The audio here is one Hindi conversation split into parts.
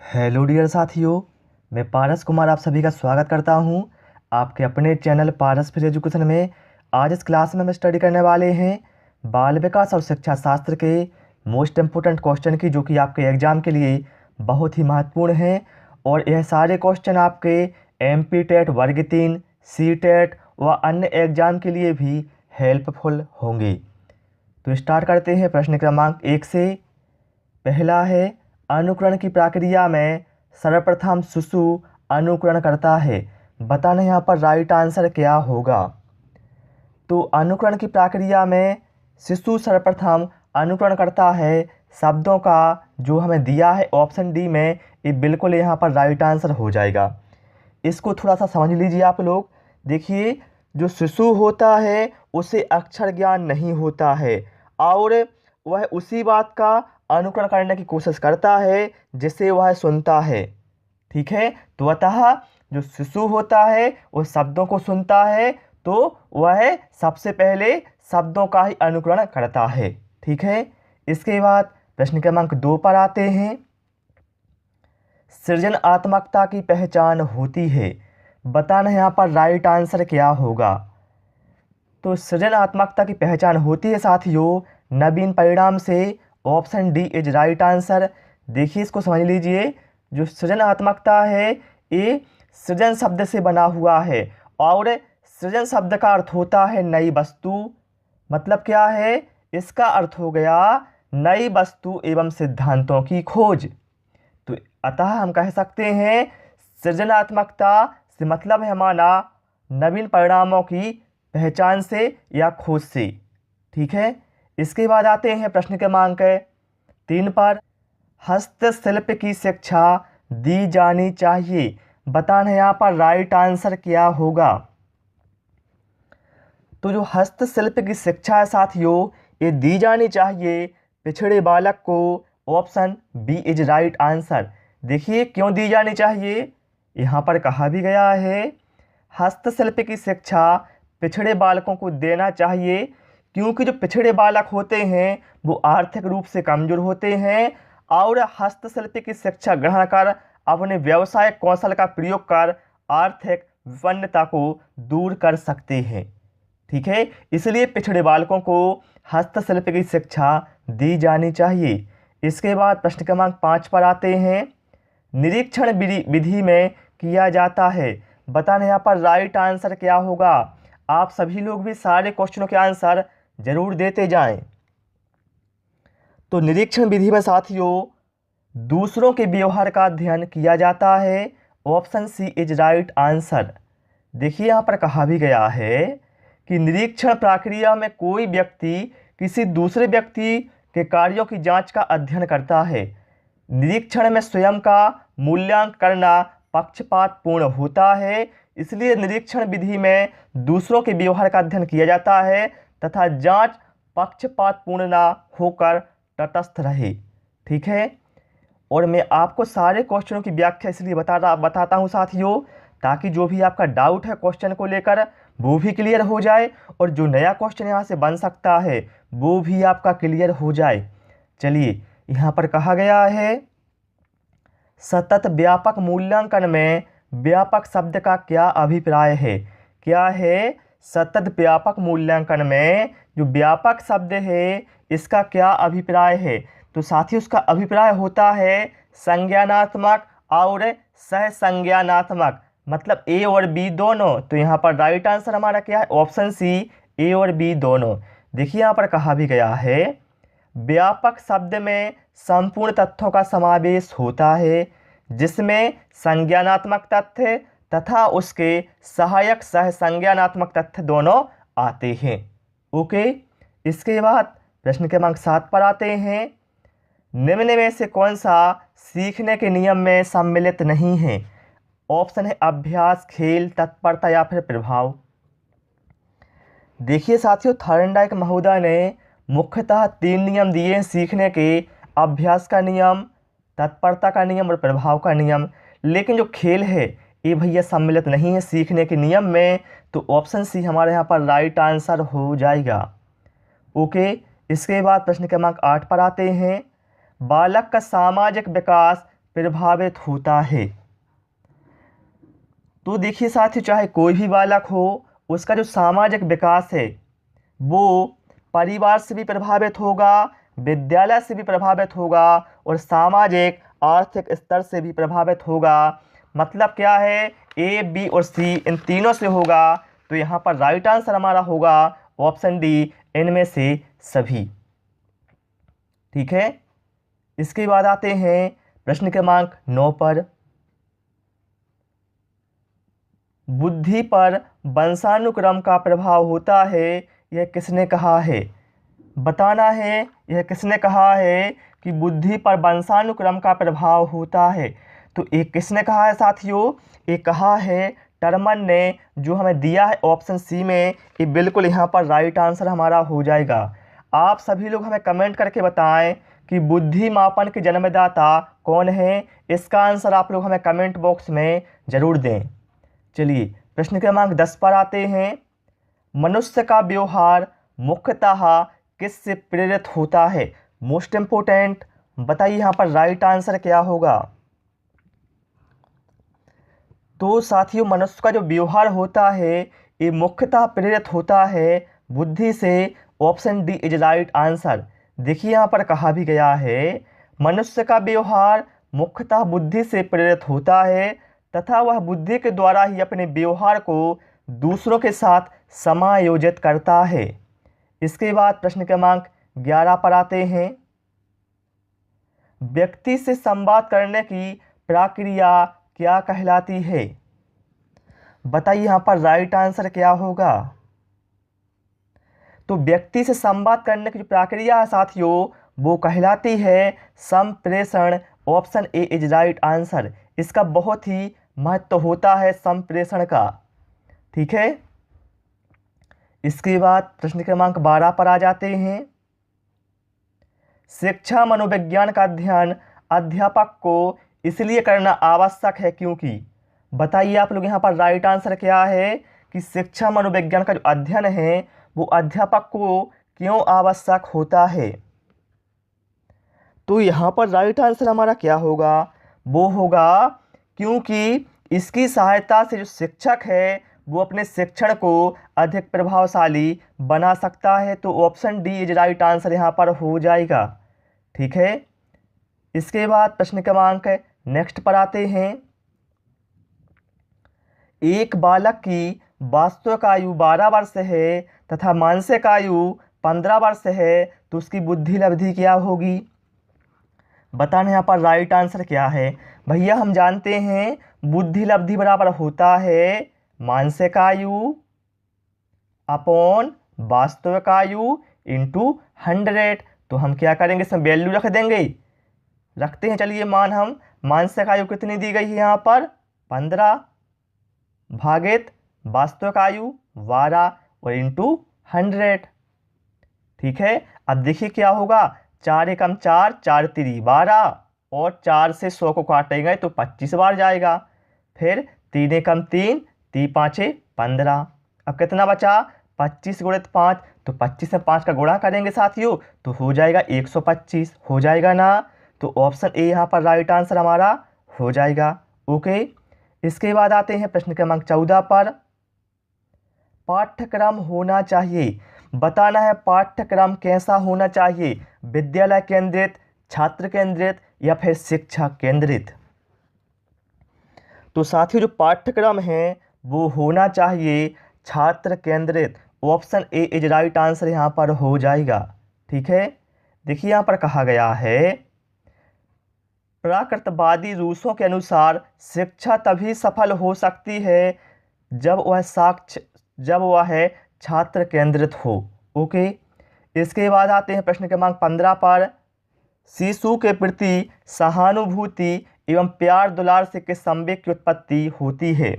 हेलो डियर साथियों, मैं पारस कुमार आप सभी का स्वागत करता हूं आपके अपने चैनल पारस फिर एजुकेशन में। आज इस क्लास में हम स्टडी करने वाले हैं बाल विकास और शिक्षा शास्त्र के मोस्ट इम्पोर्टेंट क्वेश्चन की, जो कि आपके एग्ज़ाम के लिए बहुत ही महत्वपूर्ण हैं। और यह सारे क्वेश्चन आपके MP टेट वर्ग 3, C टेट व अन्य एग्ज़ाम के लिए भी हेल्पफुल होंगे। तो स्टार्ट करते हैं प्रश्न क्रमांक 1 से। पहला है, अनुकरण की प्रक्रिया में सर्वप्रथम शिशु अनुकरण करता है। बताना यहाँ पर राइट आंसर क्या होगा। तो अनुकरण की प्रक्रिया में शिशु सर्वप्रथम अनुकरण करता है शब्दों का, जो हमें दिया है ऑप्शन डी में, ये बिल्कुल यहाँ पर राइट आंसर हो जाएगा। इसको थोड़ा सा समझ लीजिए आप लोग। देखिए, जो शिशु होता है उसे अक्षर ज्ञान नहीं होता है और वह उसी बात का अनुकरण करने की कोशिश करता है जिसे वह सुनता है। ठीक है, तो अतः जो शिशु होता है वो शब्दों को सुनता है, तो वह सबसे पहले शब्दों का ही अनुकरण करता है। ठीक है, इसके बाद प्रश्न क्रमांक 2 पर आते हैं। सृजनात्मकता की पहचान होती है। बताना यहाँ पर राइट आंसर क्या होगा। तो सृजनात्मकता की पहचान होती है साथियों नवीन परिणाम से। Option D is right answer. देखिए, इसको समझ लीजिए। जो सृजनात्मकता है ये सृजन शब्द से बना हुआ है और सृजन शब्द का अर्थ होता है नई वस्तु। मतलब क्या है, इसका अर्थ हो गया नई वस्तु एवं सिद्धांतों की खोज। तो अतः हम कह सकते हैं सृजनात्मकता से मतलब है हमारा नवीन परिणामों की पहचान से या खोज से। ठीक है, इसके बाद आते हैं प्रश्न क्रमांक 3 पर। हस्तशिल्प की शिक्षा दी जानी चाहिए। बताना यहाँ पर राइट आंसर क्या होगा। तो जो हस्तशिल्प की शिक्षा है साथियों, ये दी जानी चाहिए पिछड़े बालक को। Option B is right answer. देखिए, क्यों दी जानी चाहिए, यहाँ पर कहा भी गया है हस्तशिल्प की शिक्षा पिछड़े बालकों को देना चाहिए, क्योंकि जो पिछड़े बालक होते हैं वो आर्थिक रूप से कमजोर होते हैं और हस्तशिल्प की शिक्षा ग्रहण कर अपने व्यवसायिक कौशल का प्रयोग कर आर्थिक विपन्नता को दूर कर सकते हैं। ठीक है, इसलिए पिछड़े बालकों को हस्तशिल्प की शिक्षा दी जानी चाहिए। इसके बाद प्रश्न क्रमांक 5 पर आते हैं। निरीक्षण विधि में किया जाता है। बताना यहाँ पर राइट आंसर क्या होगा। आप सभी लोग भी सारे क्वेश्चनों के आंसर जरूर देते जाएं। तो निरीक्षण विधि में साथियों दूसरों के व्यवहार का अध्ययन किया जाता है। Option C is right answer. देखिए, यहाँ पर कहा भी गया है कि निरीक्षण प्रक्रिया में कोई व्यक्ति किसी दूसरे व्यक्ति के कार्यों की जांच का अध्ययन करता है। निरीक्षण में स्वयं का मूल्यांकन करना पक्षपातपूर्ण होता है, इसलिए निरीक्षण विधि में दूसरों के व्यवहार का अध्ययन किया जाता है तथा जांच पक्षपातपूर्ण ना होकर तटस्थ रहे। ठीक है, और मैं आपको सारे क्वेश्चनों की व्याख्या इसलिए बताता हूँ साथियों, ताकि जो भी आपका डाउट है क्वेश्चन को लेकर वो भी क्लियर हो जाए और जो नया क्वेश्चन यहाँ से बन सकता है वो भी आपका क्लियर हो जाए। चलिए, यहाँ पर कहा गया है सतत व्यापक मूल्यांकन में व्यापक शब्द का क्या अभिप्राय है। क्या है, सतत व्यापक मूल्यांकन में जो व्यापक शब्द है इसका क्या अभिप्राय है। तो साथियों उसका अभिप्राय होता है संज्ञानात्मक और सहसंज्ञानात्मक, मतलब ए और बी दोनों। तो यहाँ पर राइट आंसर हमारा क्या है, ऑप्शन सी ए और बी दोनों। देखिए, यहाँ पर कहा भी गया है व्यापक शब्द में संपूर्ण तथ्यों का समावेश होता है, जिसमें संज्ञानात्मक तथ्य तथा उसके सहायक सहसंज्ञानात्मक तथ्य दोनों आते हैं। ओके, इसके बाद प्रश्न क्रमांक 7 पर आते हैं। निम्न में से कौन सा सीखने के नियम में सम्मिलित नहीं है। ऑप्शन है अभ्यास, खेल, तत्परता या फिर प्रभाव। देखिए साथियों, थॉर्नडाइक महोदय ने मुख्यतः 3 नियम दिए हैं सीखने के, अभ्यास का नियम, तत्परता का नियम और प्रभाव का नियम। लेकिन जो खेल है ये भैया सम्मिलित नहीं है सीखने के नियम में, तो ऑप्शन सी हमारे यहाँ पर राइट आंसर हो जाएगा। ओके, इसके बाद प्रश्न क्रमांक 8 पर आते हैं। बालक का सामाजिक विकास प्रभावित होता है। तो देखिए साथियों, चाहे कोई भी बालक हो, उसका जो सामाजिक विकास है वो परिवार से भी प्रभावित होगा, विद्यालय से भी प्रभावित होगा और सामाजिक आर्थिक स्तर से भी प्रभावित होगा। मतलब क्या है, ए, बी और सी इन तीनों से होगा। तो यहाँ पर राइट आंसर हमारा होगा ऑप्शन डी, इनमें से सभी। ठीक है, इसके बाद आते हैं प्रश्न क्रमांक 9 पर। बुद्धि पर वंशानुक्रम का प्रभाव होता है, यह किसने कहा है? बताना है यह किसने कहा है कि बुद्धि पर वंशानुक्रम का प्रभाव होता है। तो एक किसने कहा है साथियों? एक कहा है टर्मन ने, जो हमें दिया है ऑप्शन सी में। ये बिल्कुल यहाँ पर राइट आंसर हमारा हो जाएगा। आप सभी लोग हमें कमेंट करके बताएं कि बुद्धि मापन के जन्मदाता कौन है। इसका आंसर आप लोग हमें कमेंट बॉक्स में ज़रूर दें। चलिए प्रश्न क्रमांक 10 पर आते हैं। मनुष्य का व्यवहार मुख्यतः किससे प्रेरित होता है? मोस्ट इम्पोर्टेंट, बताइए यहाँ पर राइट आंसर क्या होगा। तो साथियों, मनुष्य का जो व्यवहार होता है ये मुख्यतः प्रेरित होता है बुद्धि से। Option D is right answer. देखिए यहाँ पर कहा भी गया है मनुष्य का व्यवहार मुख्यतः बुद्धि से प्रेरित होता है तथा वह बुद्धि के द्वारा ही अपने व्यवहार को दूसरों के साथ समायोजित करता है। इसके बाद प्रश्न क्रमांक 11 पर आते हैं। व्यक्ति से संवाद करने की प्रक्रिया क्या कहलाती है? बताइए यहाँ पर राइट आंसर क्या होगा। तो व्यक्ति से संवाद करने की जो प्रक्रिया है साथियों वो कहलाती है संप्रेषण। Option A is right answer. इसका बहुत ही महत्व होता है संप्रेषण का। ठीक है, इसके बाद प्रश्न क्रमांक 12 पर आ जाते हैं। शिक्षा मनोविज्ञान का अध्ययन अध्यापक को इसलिए करना आवश्यक है क्योंकि। बताइए आप लोग यहाँ पर राइट आंसर क्या है कि शिक्षा मनोविज्ञान का जो अध्ययन है वो अध्यापक को क्यों आवश्यक होता है। तो यहाँ पर राइट आंसर हमारा क्या होगा? वो होगा क्योंकि इसकी सहायता से जो शिक्षक है वो अपने शिक्षण को अधिक प्रभावशाली बना सकता है। तो option D is right answer यहाँ पर हो जाएगा। ठीक है, इसके बाद प्रश्न क्रमांक नेक्स्ट पर आते हैं। एक बालक की वास्तविक आयु 12 वर्ष है तथा मानसिक आयु 15 वर्ष है, तो उसकी बुद्धि लब्धि क्या होगी? बताना यहाँ पर राइट आंसर क्या है। भैया हम जानते हैं बुद्धि लब्धि बराबर होता है मानसिक आयु अपॉन वास्तविक आयु इंटू 100। तो हम क्या करेंगे, इसमें वैल्यू रख देंगे। रखते हैं, चलिए मान हम मानसिक आयु कितनी दी गई है यहाँ पर 15 भागित वास्तविक आयु 12 और इंटू 100। ठीक है, अब देखिए क्या होगा। 4 एकम 4, 4 तिरी 12 और 4 से 100 को काटेंगे तो 25 बार जाएगा। फिर 3 एकम 3, 3 पाँचे 15। अब कितना बचा? 25 गुणित 5। तो 25 से 5 का गुणा करेंगे साथियों तो हो जाएगा 125। हो जाएगा ना? तो ऑप्शन ए यहाँ पर राइट आंसर हमारा हो जाएगा। ओके, इसके बाद आते हैं प्रश्न क्रमांक 14 पर। पाठ्यक्रम होना चाहिए। बताना है पाठ्यक्रम कैसा होना चाहिए, विद्यालय केंद्रित, छात्र केंद्रित या फिर शिक्षक केंद्रित। तो साथियों जो पाठ्यक्रम है वो होना चाहिए छात्र केंद्रित। Option A is right answer यहाँ पर हो जाएगा। ठीक है, देखिए यहाँ पर कहा गया है प्राकृतवादी रूसों के अनुसार शिक्षा तभी सफल हो सकती है जब वह छात्र केंद्रित हो। ओके, इसके बाद आते हैं प्रश्न क्रमांक 15 पर। शिशु के प्रति सहानुभूति एवं प्यार दुलार से किस संवेग की उत्पत्ति होती है?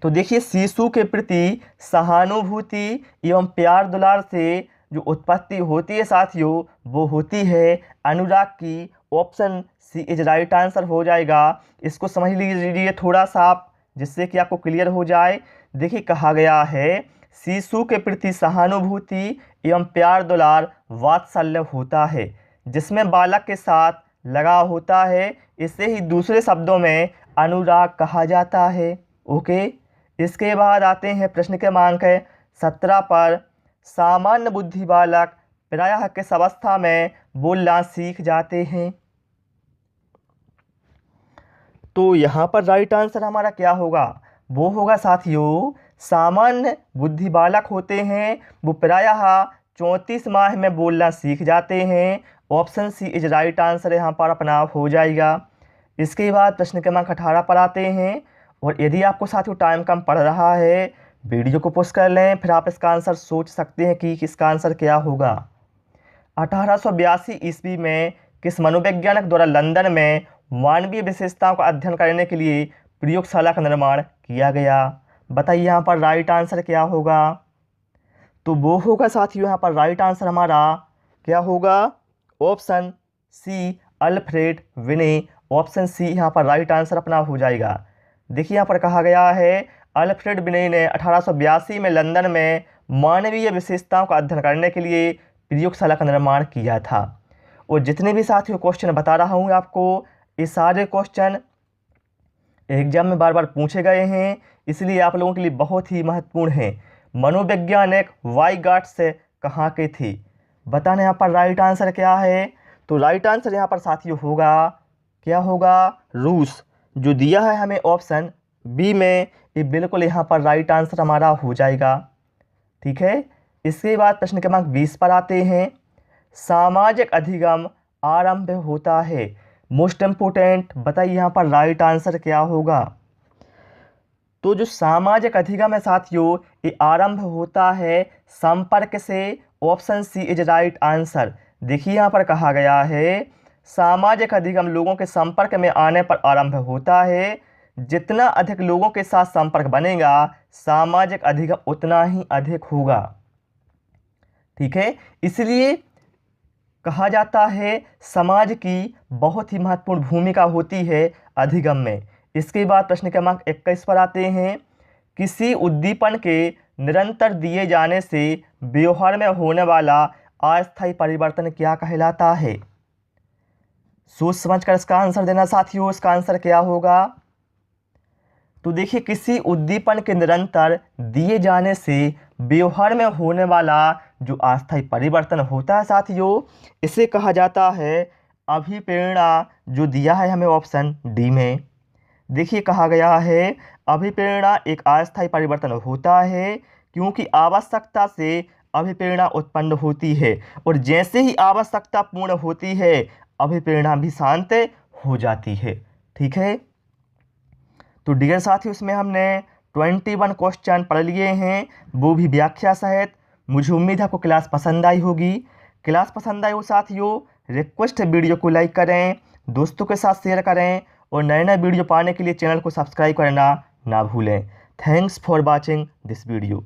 तो देखिए शिशु के प्रति सहानुभूति एवं प्यार दुलार से जो उत्पत्ति होती है साथियों वो होती है अनुराग की। Option C is right answer हो जाएगा। इसको समझ लीजिए थोड़ा सा आप, जिससे कि आपको क्लियर हो जाए। देखिए कहा गया है शिशु के प्रति सहानुभूति एवं प्यार दुलार वात्सल्य होता है जिसमें बालक के साथ लगा होता है, इसे ही दूसरे शब्दों में अनुराग कहा जाता है। ओके, इसके बाद आते हैं प्रश्न क्रमांक 17 पर। सामान्य बुद्धि बालक प्रायः किस अवस्था में बोलना सीख जाते हैं? तो यहाँ पर राइट आंसर हमारा क्या होगा? वो होगा साथियों, सामान्य बुद्धि बालक होते हैं वो प्रायः 34 माह में बोलना सीख जाते हैं। Option C is right answer यहाँ पर अपना हो जाएगा। इसके बाद प्रश्न क्रमांक 18 पर आते हैं। और यदि आपको साथियों टाइम कम पड़ रहा है, वीडियो को पॉज कर लें, फिर आप इसका आंसर सोच सकते हैं कि इसका आंसर क्या होगा। 1882 ईस्वी में किस मनोवैज्ञानिक द्वारा लंदन में मानवीय विशेषताओं का अध्ययन करने के लिए प्रयोगशाला का निर्माण किया गया? बताइए यहाँ पर राइट आंसर क्या होगा? तो वो होगा साथियों यहाँ पर राइट आंसर हमारा क्या होगा? ऑप्शन सी अल्फ्रेड विने। ऑप्शन सी यहाँ पर राइट आंसर अपना हो जाएगा। देखिए यहाँ पर कहा गया है अल्फ्रेड विने ने 1882 में लंदन में मानवीय विशेषताओं का अध्ययन करने के लिए प्रयोगशाला का निर्माण किया था। और जितने भी साथियों क्वेश्चन बता रहा हूँ आपको, ये सारे क्वेश्चन एग्जाम में बार बार पूछे गए हैं, इसलिए आप लोगों के लिए बहुत ही महत्वपूर्ण हैं। मनोवैज्ञानिक वाइगाट्स कहाँ के थे? बताना यहाँ पर राइट आंसर क्या है? तो राइट आंसर यहाँ पर साथियों होगा, क्या होगा? रूस। जो दिया है हमें ऑप्शन बी में, ये बिल्कुल यहाँ पर राइट आंसर हमारा हो जाएगा। ठीक है, इसके बाद प्रश्न क्रमांक 20 पर आते हैं। सामाजिक अधिगम आरंभ होता है, मोस्ट इम्पोर्टेंट, बताइए यहाँ पर राइट आंसर क्या होगा? तो जो सामाजिक अधिगम है साथियों, ये आरंभ होता है संपर्क से। Option C is right answer. देखिए यहाँ पर कहा गया है सामाजिक अधिगम लोगों के संपर्क में आने पर आरंभ होता है। जितना अधिक लोगों के साथ संपर्क बनेगा, सामाजिक अधिगम उतना ही अधिक होगा। ठीक है, इसलिए कहा जाता है समाज की बहुत ही महत्वपूर्ण भूमिका होती है अधिगम में। इसके बाद प्रश्न क्रमांक 21 पर आते हैं। किसी उद्दीपन के निरंतर दिए जाने से व्यवहार में होने वाला अस्थायी परिवर्तन क्या कहलाता है? सोच समझकर इसका आंसर देना साथियों। इसका आंसर क्या होगा? तो देखिए, किसी उद्दीपन के निरंतर दिए जाने से व्यवहार में होने वाला जो अस्थायी परिवर्तन होता है साथियों, इसे कहा जाता है अभिप्रेरणा। जो दिया है हमें ऑप्शन डी में। देखिए कहा गया है अभिप्रेरणा एक अस्थायी परिवर्तन होता है, क्योंकि आवश्यकता से अभिप्रेरणा उत्पन्न होती है, और जैसे ही आवश्यकता पूर्ण होती है, अभिप्रेरणा भी शांत हो जाती है। ठीक है, तो डियर साथियों, इसमें हमने 21 क्वेश्चन पढ़ लिए हैं, वो भी व्याख्या सहित। मुझे उम्मीद है आपको क्लास पसंद आई होगी। क्लास पसंद आई हो साथियों, रिक्वेस्ट है वीडियो को लाइक करें, दोस्तों के साथ शेयर करें, और नए नए वीडियो पाने के लिए चैनल को सब्सक्राइब करना ना भूलें। Thanks for watching this video.